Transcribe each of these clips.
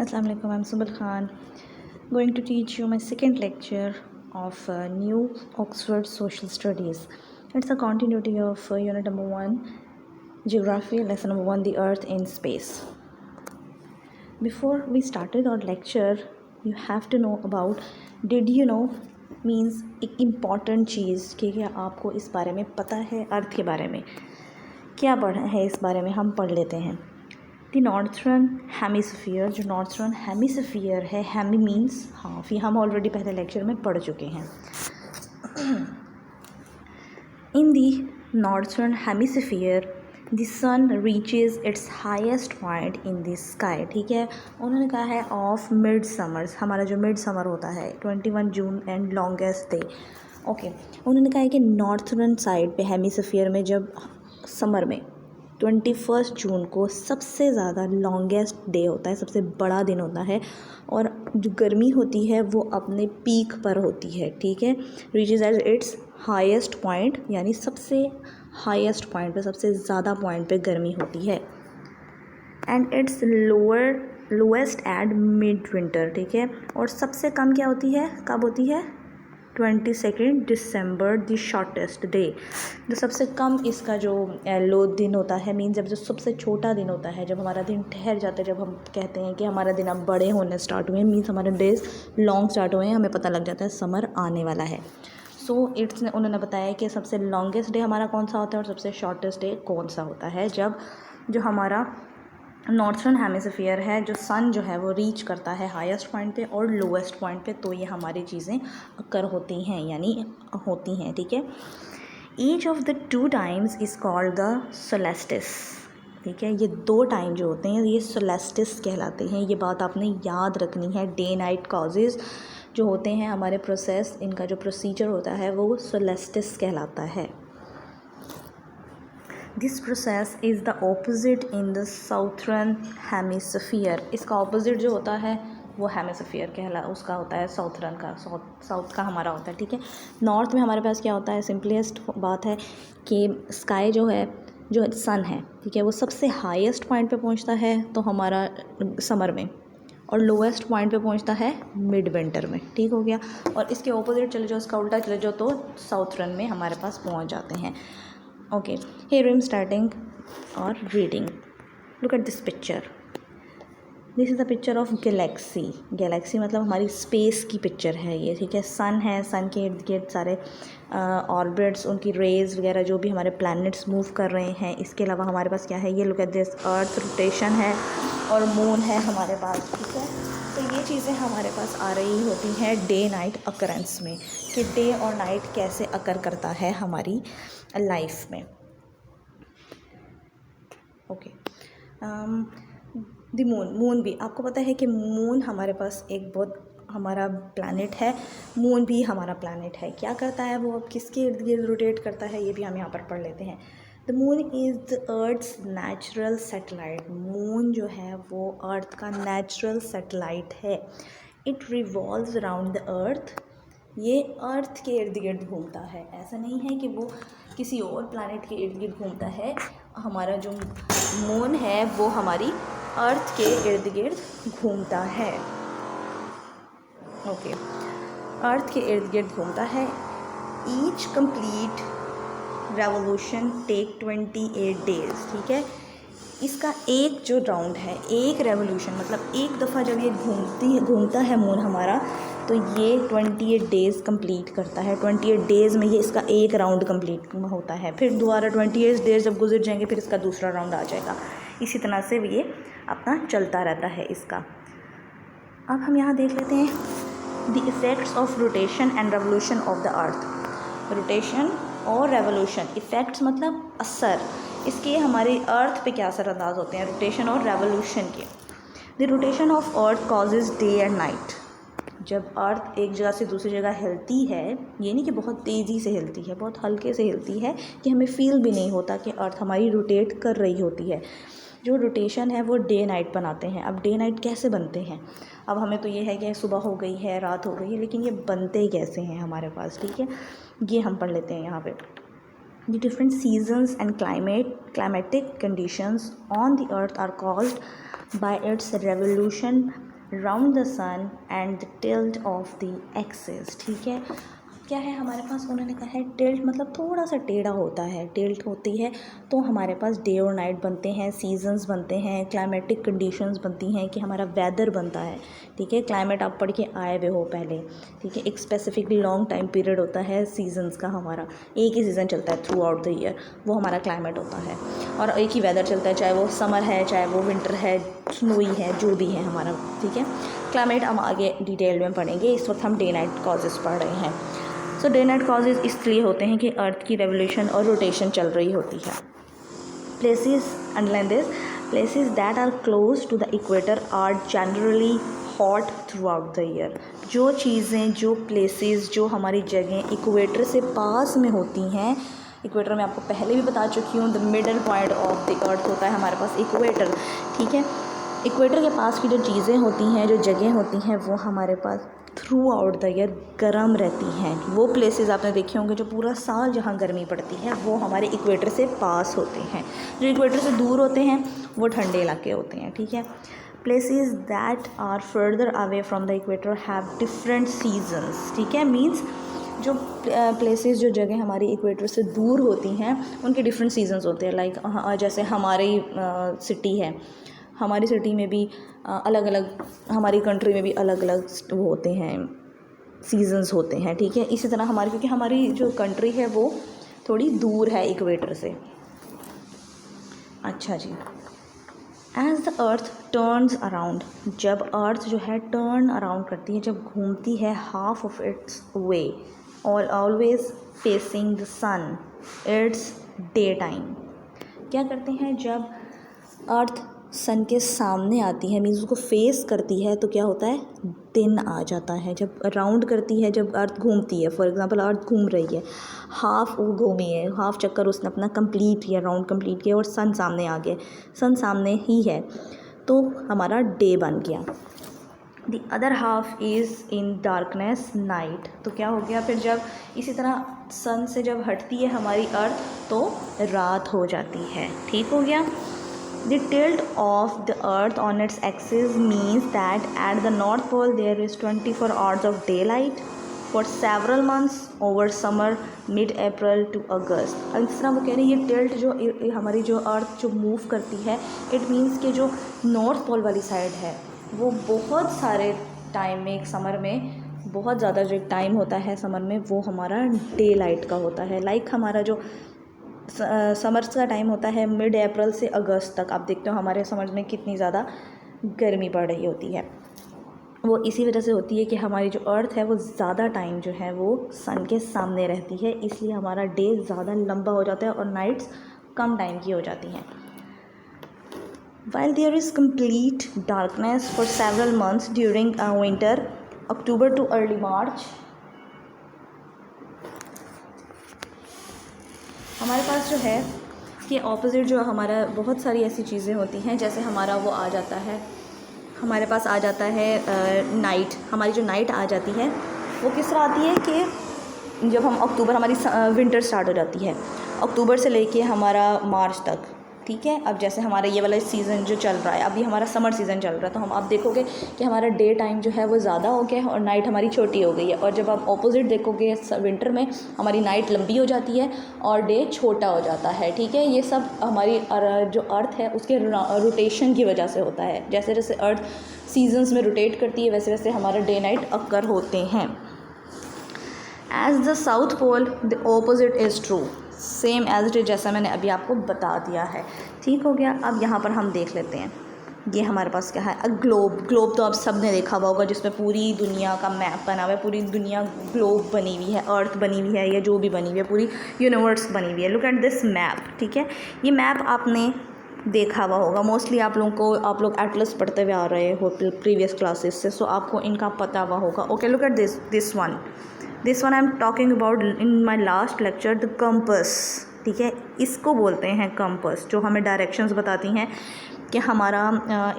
Assalamu alaikum, I'm Subal Khan, going to teach you my second lecture of New Oxford Social Studies. It's a continuity of unit number 1, Geography, lesson number 1, the Earth in Space. Before we started our lecture, you have to know about did you know means एक important चीज़ कि क्या आपको इस बारे में पता है अर्थ के बारे में क्या पढ़ा है इस बारे में हम पढ़ लेते हैं. द नॉर्थर्न हेमिस्फीयर जो नॉर्थर्न हेमिस्फीयर है हेमी मीन्स हाफ ये हम ऑलरेडी पहले लेक्चर में पढ़ चुके हैं. In the northern hemisphere the sun reaches its highest point in the sky. ठीक है, उन्होंने कहा है ऑफ मिड समर्स, हमारा जो मिड समर होता है 21 जून एंड लॉन्गेस्ट डे. ओके, उन्होंने कहा है कि नॉर्थर्न साइड पे हेमिस्फीयर में जब समर में 21 जून को सबसे ज़्यादा लॉन्गेस्ट डे होता है, सबसे बड़ा दिन होता है और जो गर्मी होती है वो अपने पीक पर होती है. ठीक है, reaches at its highest point यानी सबसे हाईएस्ट पॉइंट पे सबसे ज़्यादा पॉइंट पे गर्मी होती है. And it's lowest at mid winter. ठीक है, और सबसे कम क्या होती है, कब होती है 22 दिसंबर द शॉर्टेस्ट डे. जो सबसे कम इसका जो लो दिन होता है मीन जब जो सबसे छोटा दिन होता है, जब हमारा दिन ठहर जाता है, जब हम कहते हैं कि हमारा दिन अब बड़े होने स्टार्ट हुए हैं मीन्स हमारे डेज लॉन्ग स्टार्ट हुए हैं, हमें पता लग जाता है समर आने वाला है. सो उन्होंने बताया कि सबसे लॉन्गेस्ट डे हमारा कौन सा होता है और सबसे शॉर्टेस्ट डे कौन सा होता है जब जो हमारा नॉर्थर्न हेमिस्फीयर है, जो सन जो है वो रीच करता है हाईएस्ट पॉइंट पे और लोएस्ट पॉइंट पे, तो ये हमारी चीज़ें अकर होती हैं यानी होती हैं. ठीक है, each of the two times is called the solstice. ठीक है, ये दो टाइम जो होते हैं ये सोलेस्टिस कहलाते हैं. ये बात आपने याद रखनी है. डे नाइट कॉजेज़ जो होते हैं हमारे प्रोसेस, इनका जो प्रोसीजर होता है वो सोलेस्टिस कहलाता है. This process is the opposite in the southern hemisphere. इसका ऑपोजिट जो होता है वो हेमिस्फीयर उसका होता है साउथर्न का, साउथ का हमारा होता है. ठीक है, नॉर्थ में हमारे पास क्या होता है, सिंपलेस्ट बात है कि स्काई जो है जो सन है, ठीक है, वो सबसे हाईएस्ट पॉइंट पे पहुंचता है तो हमारा समर में, और लोएस्ट पॉइंट पे पहुंचता है मिड विंटर में. ठीक हो गया, और इसके ऑपोजिट चले जाओ, इसका उल्टा चले जाओ तो साउथर्न में हमारे पास पहुंच जाते हैं. Okay, here I'm starting or reading. Look at this picture. This is the picture of galaxy. Galaxy मतलब हमारी स्पेस की पिक्चर है ये. ठीक है, सन है, सन के इर्द गिर्द सारे ऑर्बिट्स, उनकी रेज वगैरह जो भी हमारे प्लैनेट्स मूव कर रहे हैं. इसके अलावा हमारे पास क्या है, ये look at this, earth rotation है और मून है हमारे पास. ठीक है, तो ये चीज़ें हमारे पास आ रही होती हैं डे नाइट अकरेंस में कि डे और नाइट कैसे अकर करता है हमारी लाइफ में. ओके, द मून भी आपको पता है कि मून हमारे पास एक बहुत हमारा प्लैनेट है. मून भी हमारा प्लैनेट है. क्या करता है वो, अब किसके इर्द गिर्द रोटेट करता है ये भी हम यहाँ पर पढ़ लेते हैं. The moon is the earth's natural satellite. Moon जो है वो अर्थ का नेचुरल सैटेलाइट है. It revolves around the earth. ये अर्थ के इर्द गिर्द घूमता है. ऐसा नहीं है कि वो किसी और प्लैनेट के इर्द गिर्द घूमता है. हमारा जो मून है वो हमारी अर्थ के इर्द गिर्द घूमता है. ओके, अर्थ के इर्द गिर्द घूमता है. Each complete revolution take 28 days. ठीक है, इसका एक जो राउंड है, एक रेवोल्यूशन मतलब एक दफ़ा जब ये घूमता है मून हमारा, तो ये 28 डेज़ कंप्लीट करता है. 28 डेज़ में ये इसका एक राउंड कंप्लीट होता है. फिर दोबारा 28 डेज़ जब गुजर जाएंगे फिर इसका दूसरा राउंड आ जाएगा. इसी तरह से ये अपना चलता रहता है इसका. अब हम यहाँ देख लेते हैं the effects of rotation and revolution of the earth. Rotation और रेवोल्यूशन, इफ़ेक्ट्स मतलब असर, इसके हमारे अर्थ पे क्या असर अंदाज होते हैं रोटेशन और रेवोल्यूशन के. The rotation of earth causes day and night. जब अर्थ एक जगह से दूसरी जगह हिलती है, ये नहीं कि बहुत तेज़ी से हिलती है, बहुत हल्के से हिलती है कि हमें फील भी नहीं होता कि अर्थ हमारी रोटेट कर रही होती है. जो रोटेशन है वो डे नाइट बनाते हैं. अब डे नाइट कैसे बनते हैं, अब हमें तो ये है कि सुबह हो गई है, रात हो गई है, लेकिन ये बनते कैसे हैं हमारे पास. ठीक है, ये हम पढ़ लेते हैं यहाँ पे. The different seasons and climatic conditions on the earth are caused by its revolution round the sun and the tilt of the axis. ठीक है, क्या है हमारे पास, उन्होंने कहा है टिल्ट मतलब थोड़ा सा टेढ़ा होता है, टिल्ट होती है तो हमारे पास डे और नाइट बनते हैं, सीजन्स बनते हैं, क्लाइमेटिक कंडीशंस बनती हैं कि हमारा वेदर बनता है। ठीक है, क्लाइमेट आप पढ़ के आए हुए हो पहले। ठीक है, एक स्पेसिफिकली लॉन्ग टाइम पीरियड होता है सीजन्स का, हमारा एक ही सीज़न चलता है थ्रू आउट द ईयर, वो हमारा क्लाइमेट होता है। और एक ही वेदर चलता है, चाहे वो समर है, चाहे वो विंटर है, स्नोई है, जो भी है हमारा। ठीक है, क्लाइमेट हम आगे डिटेल में पढ़ेंगे, इस वक्त हम डे नाइट कॉजेज़ पढ़ रहे हैं। सो डे नाइट कॉजेज़ इसलिए होते हैं कि अर्थ की रेवोल्यूशन और रोटेशन चल रही होती है। Places underline this, places that are close to the equator are generally hot throughout the year. जो चीज़ें, जो प्लेसेस, जो हमारी जगह इक्वेटर से पास में होती हैं, इक्वेटर में आपको पहले भी बता चुकी हूँ, the middle point of the earth होता है हमारे पास इक्वेटर। ठीक है, इक्वेटर के पास की जो चीज़ें होती हैं, जो जगह होती हैं, वो हमारे pass through out the year गर्म रहती हैं। वो प्लेसेस आपने देखे होंगे जो पूरा साल जहाँ गर्मी पड़ती है, वो हमारे इक्वेटर से पास होते हैं। जो इक्वेटर से दूर होते हैं वो ठंडे इलाके होते हैं। ठीक है, places that are further away from the equator have different seasons. ठीक है, मीन्स जो प्लेसेस, जो जगह हमारी इक्वेटर से दूर होती हैं, उनके डिफरेंट सीजन्स होते हैं। लाइक जैसे हमारी सिटी है, हमारी सिटी में भी अलग अलग, हमारी कंट्री में भी अलग अलग वो होते हैं, सीजन्स होते हैं। ठीक है, इसी तरह हमारी, क्योंकि हमारी जो कंट्री है वो थोड़ी दूर है इक्वेटर से। अच्छा जी, as the earth turns around, जब अर्थ जो है टर्न अराउंड करती है, जब घूमती है, half of its way always facing the sun, it's day time. क्या करते हैं, जब अर्थ सन के सामने आती है, मीन्स उसको फेस करती है, तो क्या होता है, दिन आ जाता है। जब राउंड करती है, जब अर्थ घूमती है, फॉर एग्जांपल अर्थ घूम रही है, हाफ वो घूमी है, हाफ चक्कर उसने अपना कंप्लीट किया, राउंड कंप्लीट किया, और सन सामने आ गया, सन सामने ही है, तो हमारा डे बन गया। The other half is in darkness, night. तो क्या हो गया फिर, जब इसी तरह सन से जब हटती है हमारी अर्थ, तो रात हो जाती है। ठीक हो गया। The tilt of the earth on its axis means that at the North Pole there is 24 hours of daylight for several months over summer mid-April to August। अब इस तरह वो कह रही है, ये टिल्ट जो हमारी जो अर्थ जो मूव करती है, इट मीन्स कि जो नॉर्थ पोल वाली साइड है वो बहुत सारे टाइम में, एक समर में बहुत ज़्यादा जो टाइम होता है समर में, वो हमारा डे लाइट का होता है। लाइक हमारा जो समर्स का टाइम होता है मिड अप्रैल से अगस्त तक, आप देखते हो हमारे समर में कितनी ज़्यादा गर्मी पड़ रही होती है, वो इसी वजह से होती है कि हमारी जो अर्थ है वो ज़्यादा टाइम जो है वो सन के सामने रहती है, इसलिए हमारा डे ज़्यादा लंबा हो जाता है और नाइट्स कम टाइम की हो जाती हैं। While there is complete darkness for several months during winter, October to early March, हमारे पास जो है कि ऑपोजिट जो हमारा बहुत सारी ऐसी चीज़ें होती हैं, जैसे हमारा वो आ जाता है, हमारे पास आ जाता है नाइट। हमारी जो नाइट आ जाती है वो किस तरह आती है कि जब हम अक्टूबर, हमारी विंटर स्टार्ट हो जाती है अक्टूबर से लेके हमारा मार्च तक। ठीक है, अब जैसे हमारा ये वाला सीज़न जो चल रहा है, अभी हमारा समर सीज़न चल रहा है, तो हम आप देखोगे कि हमारा डे टाइम जो है वो ज़्यादा हो गया है और नाइट हमारी छोटी हो गई है। और जब आप ऑपोजिट देखोगे विंटर में, हमारी नाइट लंबी हो जाती है और डे छोटा हो जाता है। ठीक है, ये सब हमारी जो अर्थ है उसके रोटेशन की वजह से होता है। जैसे जैसे अर्थ सीजन्स में रोटेट करती है, वैसे वैसे हमारा डे नाइट अक्कर होते हैं। As the south pole the opposite is true, same as it is, जैसा मैंने अभी आपको बता दिया है। ठीक हो गया। अब यहाँ पर हम देख लेते हैं, ये हमारे पास क्या है, ग्लोब तो आप सब ने देखा हुआ होगा, जिसमें पूरी दुनिया का मैप बना हुआ है, पूरी दुनिया ग्लोब बनी हुई है, अर्थ बनी हुई है, या जो भी बनी हुई है, पूरी यूनिवर्स बनी हुई है। Look at this map. ठीक है, ये मैप आपने देखा हुआ होगा, मोस्टली आप लोग एटलस पढ़ते हुए आ रहे हो प्रीवियस क्लासेस से, सो आपको इनका पता हुआ होगा। Okay, look at this one I am talking about in my last lecture, the compass. ठीक है, इसको बोलते हैं कंपस, जो हमें डायरेक्शंस बताती हैं कि हमारा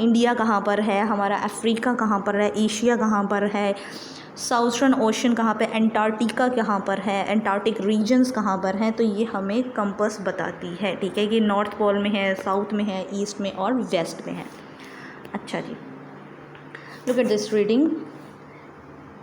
इंडिया कहाँ पर है, हमारा अफ्रीका कहाँ पर है, एशिया कहाँ पर है, साउथर्न ओशन कहाँ पे, एंटार्क्टिका कहाँ पर है, एंटार्क्टिक रीजन्स कहाँ पर हैं, तो ये हमें कंपस बताती है। ठीक है, ये नॉर्थ पोल में है, साउथ में है, ईस्ट में और वेस्ट में है। अच्छा जी, look at this reading,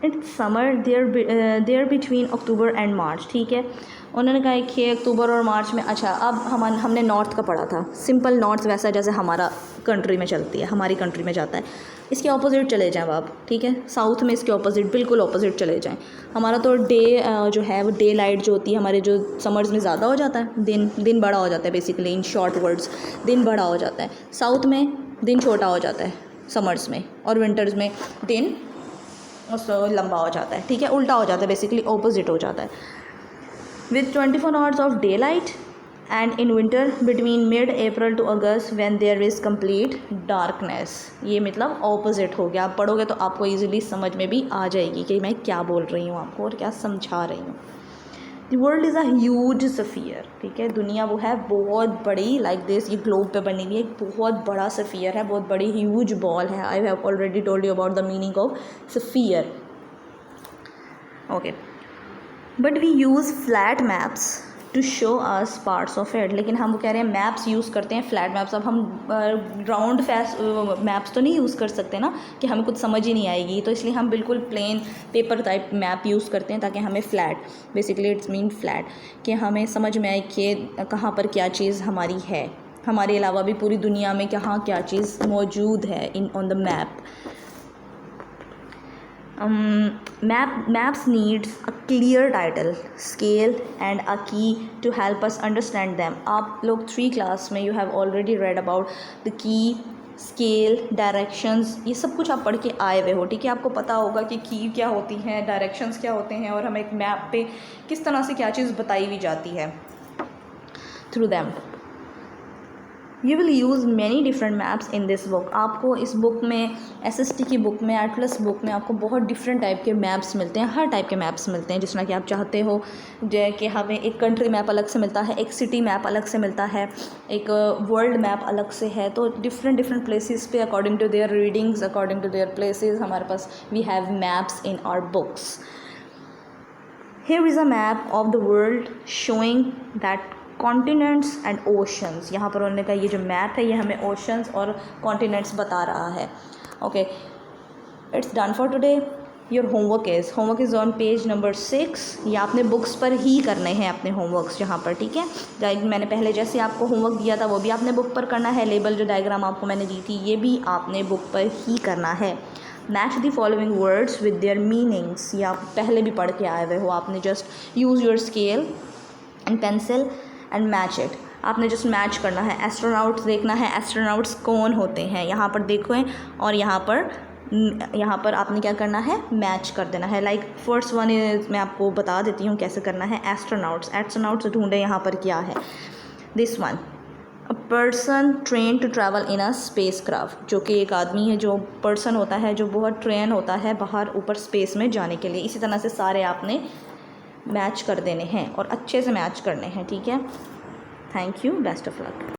it's summer there between October and March, ठीक है। उन्होंने कहा कि अक्टूबर और मार्च में, अच्छा अब हमने नॉर्थ का पढ़ा था, सिंपल नॉर्थ वैसा जैसे हमारा कंट्री में चलती है, हमारी कंट्री में जाता है। इसके ऑपोजिट चले जाएं आप, ठीक है, साउथ में इसके ऑपोजिट, बिल्कुल ऑपोजिट चले जाएं। हमारा तो डे जो है वो डे लाइट जो होती है हमारे जो समर्स में ज़्यादा हो जाता है, दिन बड़ा हो जाता है, बेसिकली इन शॉर्ट वर्ड्स दिन बड़ा हो जाता है। साउथ में दिन छोटा हो जाता है समर्स में, और विंटर्स में दिन लंबा हो जाता है, ठीक है, उल्टा हो जाता है, बेसिकली ऑपोजिट हो जाता है। With 24 hours of daylight and in winter between mid April to August when there is complete darkness. ये मतलब ऑपोजिट हो गया। आप पढ़ोगे तो आपको ईजिली समझ में भी आ जाएगी कि मैं क्या बोल रही हूँ आपको और क्या समझा रही हूँ। The world is a huge sphere, ठीक है, दुनिया वो है बहुत बड़ी, लाइक दिस, ये ग्लोब पे बनी हुई एक बहुत बड़ा सफ़ियर है, बहुत बड़ी ह्यूज बॉल है। I have already told you about the meaning of sphere, okay. But we use flat maps to show us parts of it, लेकिन हम वो कह रहे हैं मैप्स यूज़ करते हैं, फ्लैट मैप्स। अब हम राउंड मैप्स तो नहीं यूज़ कर सकते ना, कि हमें कुछ समझ ही नहीं आएगी, तो इसलिए हम बिल्कुल plain paper type map use करते हैं ताकि हमें flat, basically it's mean flat, कि हमें समझ में आए कि कहाँ पर क्या चीज़ हमारी है, हमारे अलावा भी पूरी दुनिया में कहाँ क्या चीज़ मौजूद है in on the map. Maps needs a clear title, scale and a key to help us understand them. आप लोग 3 क्लास में you have already read about the key, scale, directions, ये सब कुछ आप पढ़ के आए हुए हो, ठीक है। आपको पता होगा कि की क्या होती हैं, डायरेक्शंस क्या होते हैं, और हमें एक मैप पे किस तरह से क्या चीज़ बताई हुई जाती है through them. You will use many different maps in this book. आपको इस बुक में, SST की बुक में, एटलस बुक में आपको बहुत डिफरेंट टाइप के मैप्स मिलते हैं, हर टाइप के मैप्स मिलते हैं जिस तरह कि आप चाहते हो। जैसे कि हमें एक कंट्री मैप अलग से मिलता है, एक सिटी मैप अलग से मिलता है, एक वर्ल्ड मैप अलग से है, तो डिफरेंट प्लेसेस पे according to their readings, according to their places, हमारे पास we have maps in our books. Here is a map of the world showing that continents and oceans. यहाँ पर उन्होंने कहा ये जो मैप है ये हमें ओशंस और कॉन्टिनेंट्स बता रहा है, okay. It's done for today. Your homework is on page number 6। ये आपने बुक्स पर ही करने हैं अपने होमवर्क्स यहाँ पर, ठीक है। गाइड मैंने पहले जैसे आपको होमवर्क दिया था वो भी आपने बुक पर करना है। लेबल जो डायग्राम आपको मैंने दी थी ये भी आपने बुक पर ही करना है। Match the following words with their meanings, ये आप पहले भी पढ़ के आए हुए हो। आपने just use your scale and pencil and match it. आपने जस्ट मैच करना है। एस्ट्रोनॉट्स देखना है, एस्ट्रोनॉट्स कौन होते हैं यहाँ पर देखो, और यहाँ पर आपने क्या करना है, मैच कर देना है। लाइक फर्स्ट वन इज, मैं आपको बता देती हूँ कैसे करना है। एस्ट्रोनॉट्स ढूंढे यहाँ पर क्या है। This one, a person train to travel in a spacecraft, जो कि एक आदमी है, जो पर्सन होता है जो बहुत ट्रेन होता है बाहर ऊपर स्पेस में जाने के लिए। इसी तरह से सारे आपने मैच कर देने हैं और अच्छे से मैच करने हैं, ठीक है। Thank you, best of luck.